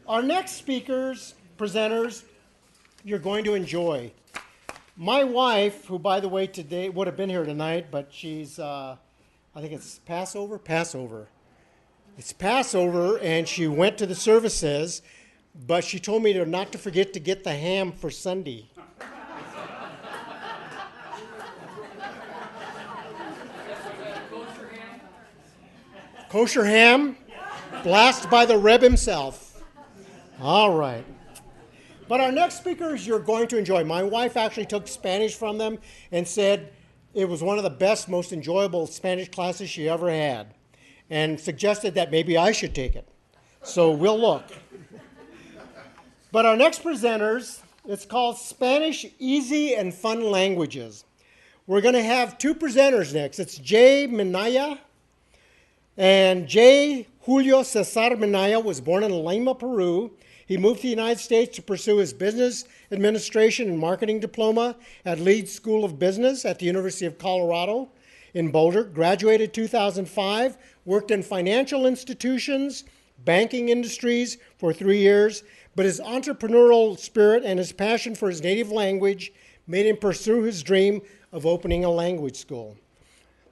Our next speakers, presenters, you're going to enjoy. My wife, who by the way today would have been here tonight, but she's, I think it's Passover? Passover. It's Passover, and she went to the services, but she told me not to forget to get the ham for Sunday. Kosher ham? Blessed by the Reb himself. All right. But our next speakers you're going to enjoy. My wife actually took Spanish from them and said it was one of the best, most enjoyable Spanish classes she ever had, and suggested that maybe I should take it. So we'll look. But our next presenters, it's called Spanish Easy and Fun Languages. We're going to have two presenters next. It's David Minaya. And J. Julio Cesar Minaya was born in Lima, Peru. He moved to the United States to pursue his business administration and marketing diploma at Leeds School of Business at the University of Colorado in Boulder. Graduated 2005, worked in financial institutions, banking industries for 3 years, but his entrepreneurial spirit and his passion for his native language made him pursue his dream of opening a language school.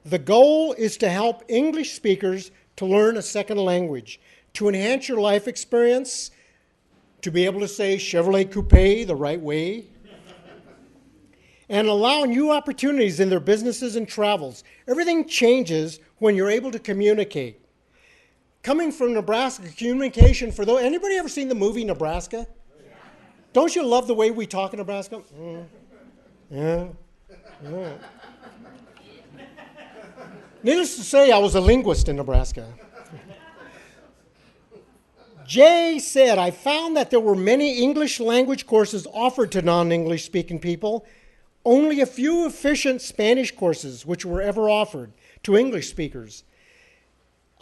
The goal is to help English speakers to learn a second language, to enhance your life experience, to be able to say Chevrolet Coupe the right way, and allow new opportunities in their businesses and travels. Everything changes when you're able to communicate. Coming from Nebraska, communication for those, anybody ever seen the movie Nebraska? Yeah. Don't you love the way we talk in Nebraska? Yeah. Needless to say, I was a linguist in Nebraska. Jay said, I found that there were many English language courses offered to non-English speaking people, only a few efficient Spanish courses which were ever offered to English speakers.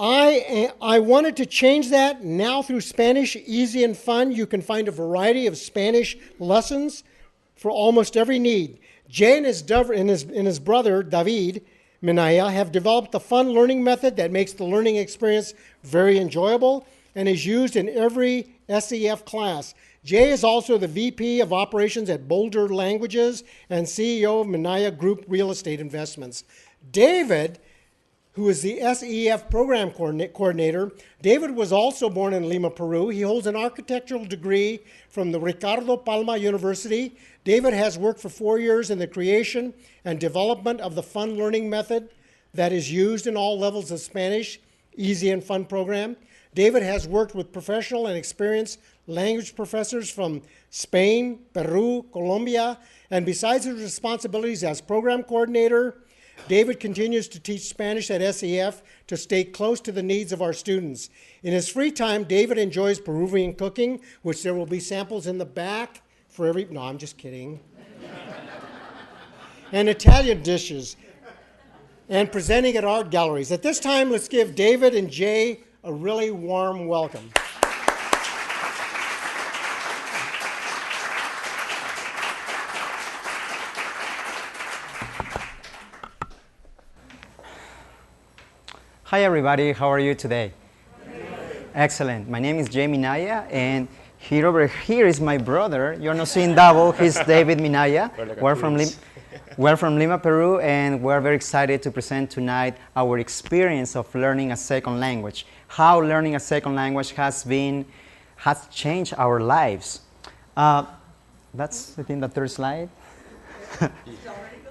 I wanted to change that. Now through Spanish Easy and Fun, you can find a variety of Spanish lessons for almost every need. Jay and his brother, David Minaya, have developed a fun learning method that makes the learning experience very enjoyable and is used in every SEF class. Jay is also the VP of Operations at Boulder Languages and CEO of Minaya Group Real Estate Investments. David, who is the SEF Program Coordinator, David was also born in Lima, Peru. He holds an architectural degree from the Ricardo Palma University. David has worked for 4 years in the creation and development of the fun learning method that is used in all levels of Spanish Easy and Fun program. David has worked with professional and experienced language professors from Spain, Peru, Colombia, and besides his responsibilities as program coordinator, David continues to teach Spanish at SEF to stay close to the needs of our students. In his free time, David enjoys Peruvian cooking, which there will be samples in the back for every, no, I'm just kidding, and Italian dishes, and presenting at art galleries. At this time, let's give David and Jay a really warm welcome. Hi everybody, how are you today? Excellent. My name is David Minaya, and over here is my brother. You're not seeing double. He's David Minaya. We're from Lima, Peru, and we're very excited to present tonight our experience of learning a second language. How learning a second language has changed our lives. That's I think the third slide.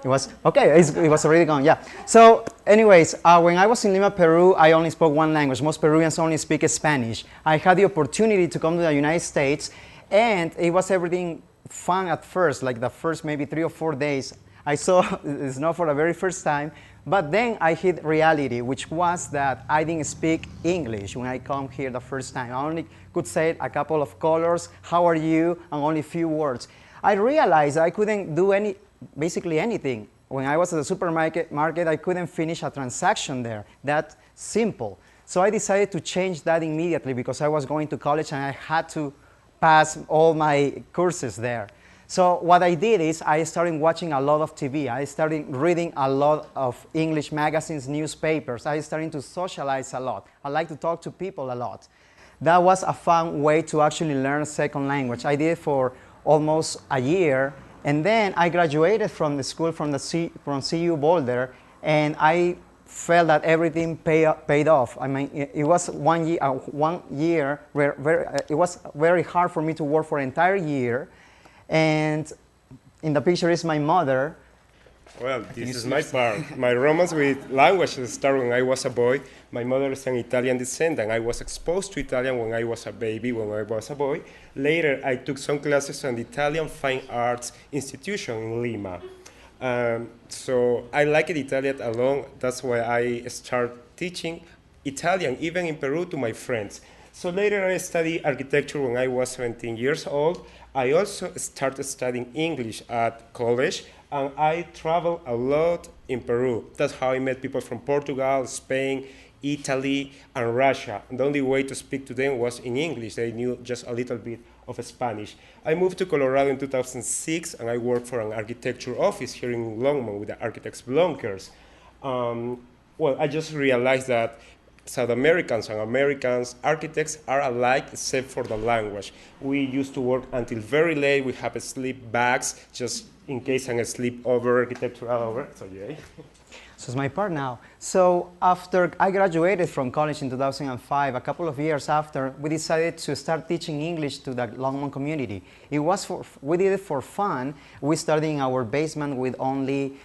It was okay. It was already gone. Yeah. So, anyways, when I was in Lima, Peru, I only spoke one language. Most Peruvians only speak Spanish. I had the opportunity to come to the United States, and it was everything fun at first. Like the first maybe 3 or 4 days, I saw it's not for the very first time. But then I hit reality, which was that I didn't speak English when I come here the first time. I only could say a couple of colors. How are you? And only a few words. I realized I couldn't do basically anything. When I was at the supermarket, I couldn't finish a transaction there. That simple. So I decided to change that immediately because I was going to college and I had to pass all my courses there. So what I did is I started watching a lot of TV. I started reading a lot of English magazines, newspapers. I started to socialize a lot. I like to talk to people a lot. that was a fun way to actually learn a second language. I did it for almost a year, and then I graduated from the school from CU Boulder, and I felt that everything paid off. I mean, it was 1 year where it was very hard for me to work for an entire year, and in the picture is my mother. Well, this is my part. My romance with language started when I was a boy. My mother is an Italian descendant. I was exposed to Italian when I was a baby, when I was a boy. Later, I took some classes at the Italian Fine Arts Institution in Lima. So I liked Italian a lot. That's why I started teaching Italian, even in Peru, to my friends. So later, I studied architecture when I was 17 years old. I also started studying English at college, and I traveled a lot in Peru. That's how I met people from Portugal, Spain, Italy, and Russia. And the only way to speak to them was in English. They knew just a little bit of Spanish. I moved to Colorado in 2006, and I worked for an architecture office here in Longmont with the architects Blonkers. Well, I just realized that South Americans and Americans, architects are alike except for the language. We used to work until very late. We have sleep bags just in case I'm asleep over architectural over. So yeah. So it's my part now. So after I graduated from college in 2005, a couple of years after, we decided to start teaching English to the Longmont community. We did it for fun. We started in our basement with only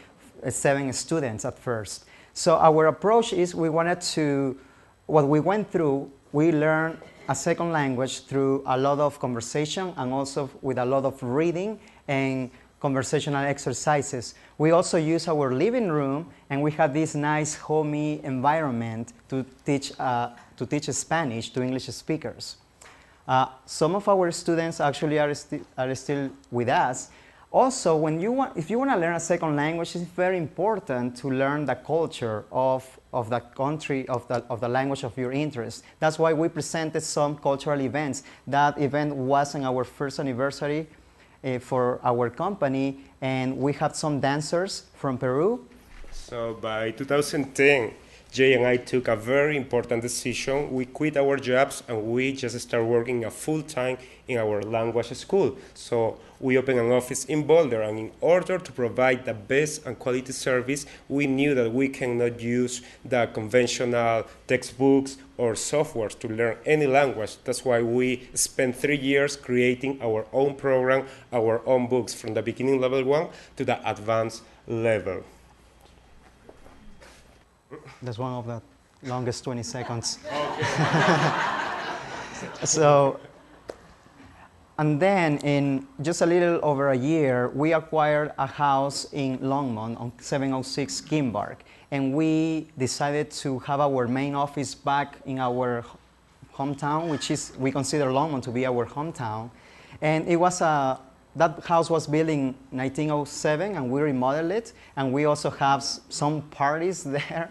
7 students at first. So our approach is what we went through, we learned a second language through a lot of conversation and also with a lot of reading and conversational exercises. We also use our living room, and we had this nice homey environment to teach Spanish to English speakers. Some of our students actually are still with us. Also, if you want to learn a second language, it's very important to learn the culture of the country, of the language of your interest. That's why we presented some cultural events. That event was on our first anniversary for our company, and we had some dancers from Peru. So by 2010, Jay and I took a very important decision. We quit our jobs and we just started working full-time in our language school. So we opened an office in Boulder, and in order to provide the best and quality service, we knew that we cannot use the conventional textbooks or software to learn any language. That's why we spent 3 years creating our own program, our own books, from the beginning level 1 to the advanced level. That's one of the longest 20 seconds. So, and then in just a little over a year, we acquired a house in Longmont on 706 Kimbark. And we decided to have our main office back in our hometown, which is, we consider Longmont to be our hometown. And it was that house was built in 1907, and we remodeled it, and we also have some parties there.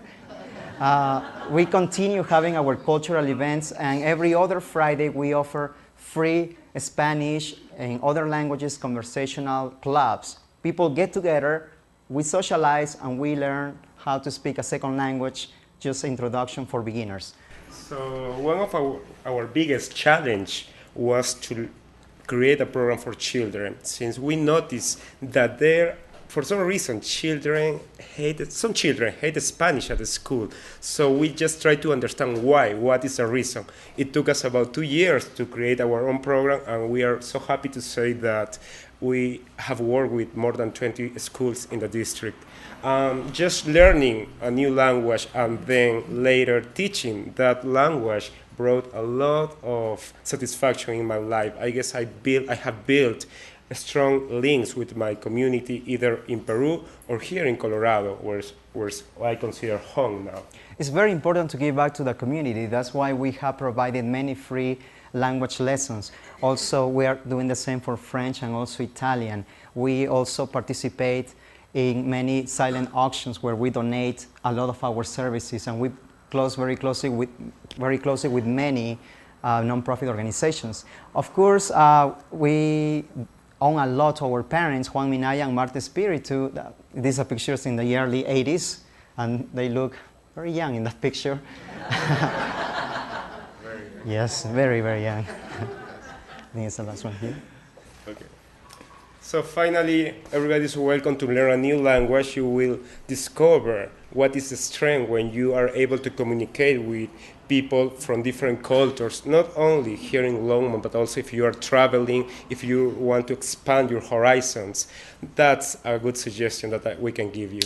We continue having our cultural events, and every other Friday we offer free Spanish and other languages conversational clubs. People get together, we socialize, and we learn how to speak a second language, just introduction for beginners. So one of our biggest challenge was to create a program for children, since we noticed that for some reason, some children hate Spanish at the school. So we just tried to understand why, what is the reason. It took us about 2 years to create our own program, and we are so happy to say that we have worked with more than 20 schools in the district. Just learning a new language and then later teaching that language brought a lot of satisfaction in my life. I guess I have built strong links with my community, either in Peru or here in Colorado, where I consider home now. It's very important to give back to the community. That's why we have provided many free language lessons. Also, we are doing the same for French and also Italian. We also participate in many silent auctions where we donate a lot of our services, and we close very closely with many non-profit organizations. Of course, we owe a lot to our parents, Juan Minaya and Marta Espiritu. These are pictures in the early 80s, and they look very young in that picture. Yes, very, very young. I think it's the last one here. Okay. So finally, everybody is welcome to learn a new language. You will discover what is the strength when you are able to communicate with people from different cultures, not only here in Longmont, but also if you are traveling, if you want to expand your horizons. That's a good suggestion that we can give you,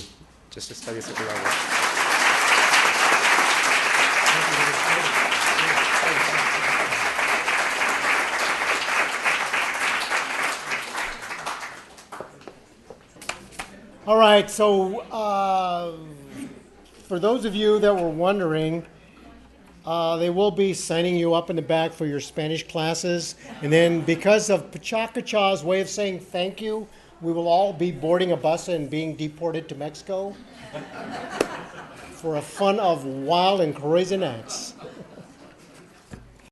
just to study a second language. All right, so for those of you that were wondering, they will be signing you up in the back for your Spanish classes. And then because of Pecha Kucha's way of saying thank you, we will all be boarding a bus and being deported to Mexico for a fun of wild and crazy nights.